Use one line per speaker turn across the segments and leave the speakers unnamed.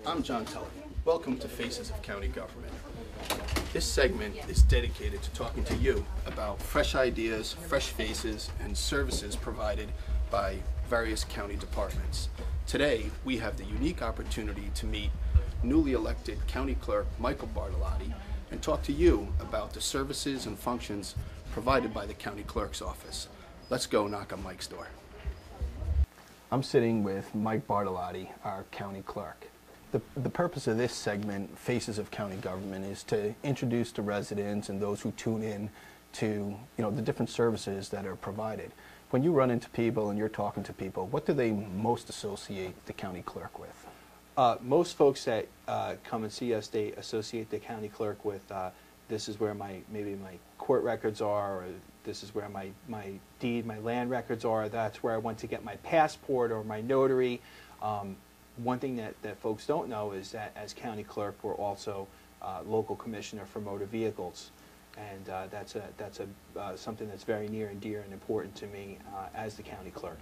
I'm John Tully. Welcome to Faces of County Government. This segment is dedicated to talking to you about fresh ideas, fresh faces, and services provided by various county departments. Today, we have the unique opportunity to meet newly elected County Clerk Michael Bartolotti and talk to you about the services and functions provided by the County Clerk's office. Let's go knock on Mike's door. I'm sitting with Mike Bartolotti, our County Clerk. The purpose of this segment, Faces of County Government, is to introduce the residents and those who tune in to the different services that are provided. When you run into people and you're talking to people, what do they most associate the County Clerk with?
Most folks that come and see us, they associate the County Clerk with this is where maybe my court records are, or this is where my deed, my land records are, that's where I went to get my passport or my notary. One thing that folks don't know is that as County Clerk, we're also local commissioner for motor vehicles. And that's something that's very near and dear and important to me as the County Clerk.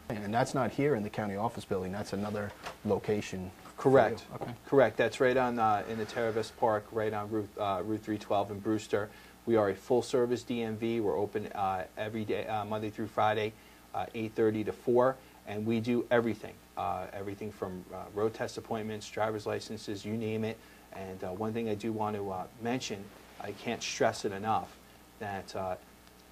And that's not here in the county office building, that's another location.
Correct.
Okay.
Correct. That's right on in the Terra Vista Park, right on Route 312 in Brewster. We are a full-service DMV. We're open every day, Monday through Friday, 8:30 to 4, and we do everything. Everything from road test appointments, driver's licenses, you name it. And one thing I do want to mention, I can't stress it enough, that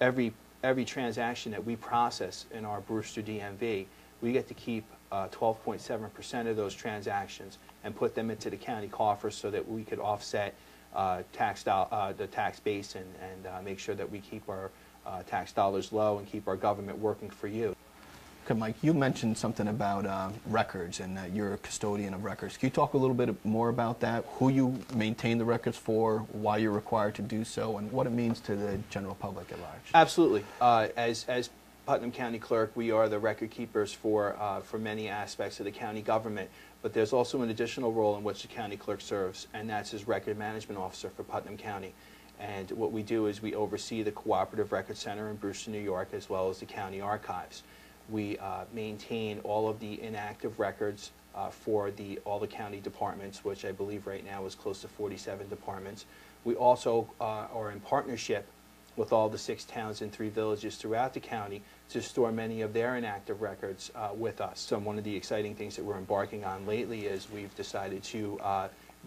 every transaction that we process in our Brewster DMV, we get to keep 12.7% of those transactions and put them into the county coffers so that we could offset the tax base and make sure that we keep our tax dollars low and keep our government working for you.
Okay, Mike, you mentioned something about records and that you're a custodian of records. Can you talk a little bit more about that, who you maintain the records for, why you're required to do so, and what it means to the general public at large?
Absolutely. As Putnam County Clerk, we are the record keepers for many aspects of the county government, but there's also an additional role in which the County Clerk serves, and that's as Record Management Officer for Putnam County. And what we do is we oversee the Cooperative Record Center in Brewster, New York, as well as the county archives. We maintain all of the inactive records for all the county departments, which I believe right now is close to 47 departments. We also are in partnership with all the 6 towns and 3 villages throughout the county to store many of their inactive records with us. So one of the exciting things that we're embarking on lately is we've decided to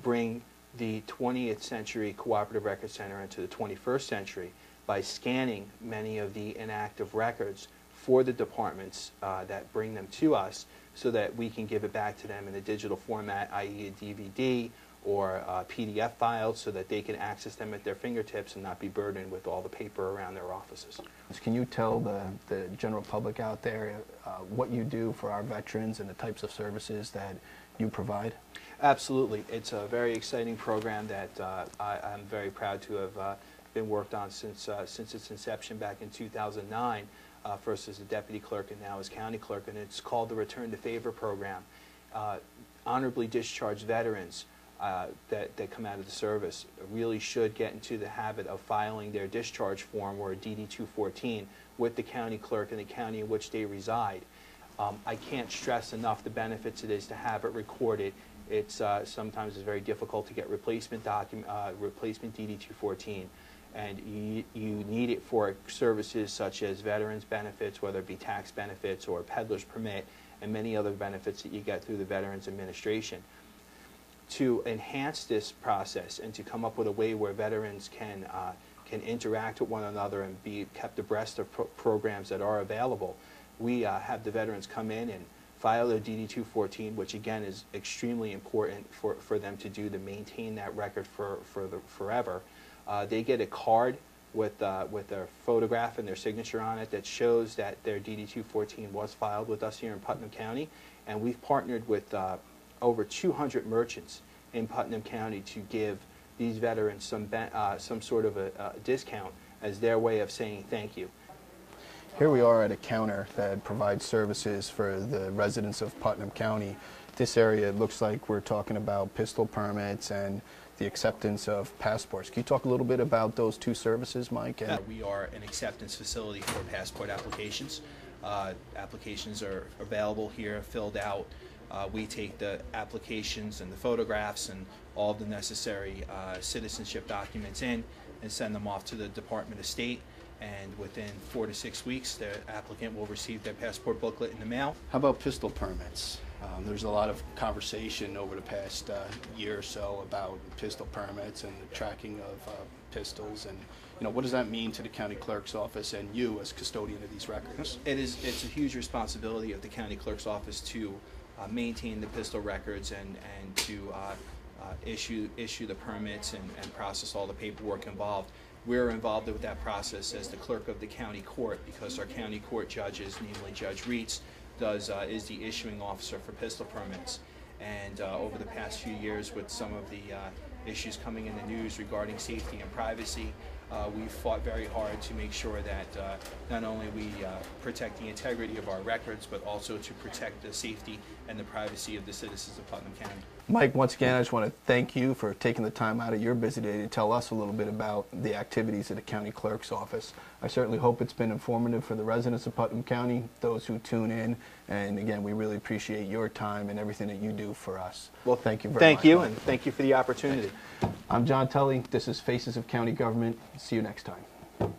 bring the 20th century Cooperative Record Center into the 21st century by scanning many of the inactive records for the departments that bring them to us so that we can give it back to them in a digital format, i.e. a DVD or PDF files, so that they can access them at their fingertips and not be burdened with all the paper around their offices.
Can you tell the general public out there what you do for our veterans and the types of services that you provide?
Absolutely. It's a very exciting program that I'm very proud to have been worked on since its inception back in 2009. First as a deputy clerk and now as county clerk, and it's called the Return to Favor program. Honorably discharged veterans that come out of the service really should get into the habit of filing their discharge form or a DD-214 with the county clerk in the county in which they reside. I can't stress enough the benefits it is to have it recorded. It's sometimes it's very difficult to get replacement DD-214. And you need it for services such as veterans benefits, whether it be tax benefits or peddler's permit, and many other benefits that you get through the Veterans Administration. To enhance this process and to come up with a way where veterans can interact with one another and be kept abreast of programs that are available, we have the veterans come in and file their DD-214, which again is extremely important for them to do, to maintain that record forever. They get a card with their photograph and their signature on it that shows that their DD-214 was filed with us here in Putnam County, and we've partnered with over 200 merchants in Putnam County to give these veterans some sort of a discount as their way of saying thank you.
Here we are at a counter that provides services for the residents of Putnam County. This area, it looks like we're talking about pistol permits and the acceptance of passports. Can you talk a little bit about those two services, Mike?
We are an acceptance facility for passport applications. Applications are available here, filled out We take the applications and the photographs and all the necessary citizenship documents in and send them off to the Department of State. And within 4 to 6 weeks, the applicant will receive their passport booklet in the mail.
How about pistol permits? There's a lot of conversation over the past year or so about pistol permits and the tracking of pistols, and what does that mean to the county clerk's office and you as custodian of these records?
It's a huge responsibility of the county clerk's office to maintain the pistol records and to issue the permits and process all the paperwork involved. We're involved with that process as the clerk of the county court, because our county court judges, namely Judge Reitz, is the issuing officer for pistol permits. And over the past few years, with some of the issues coming in the news regarding safety and privacy, we've fought very hard to make sure that not only we protect the integrity of our records, but also to protect the safety and the privacy of the citizens of Putnam County.
Mike, once again, I just want to thank you for taking the time out of your busy day to tell us a little bit about the activities of the county clerk's office. I certainly hope it's been informative for the residents of Putnam County, those who tune in, and again, we really appreciate your time and everything that you do for us.
Well,
thank you very much.
Thank you,
Mike.
and thank you for the opportunity.
I'm John Tully. This is Faces of County Government. See you next time.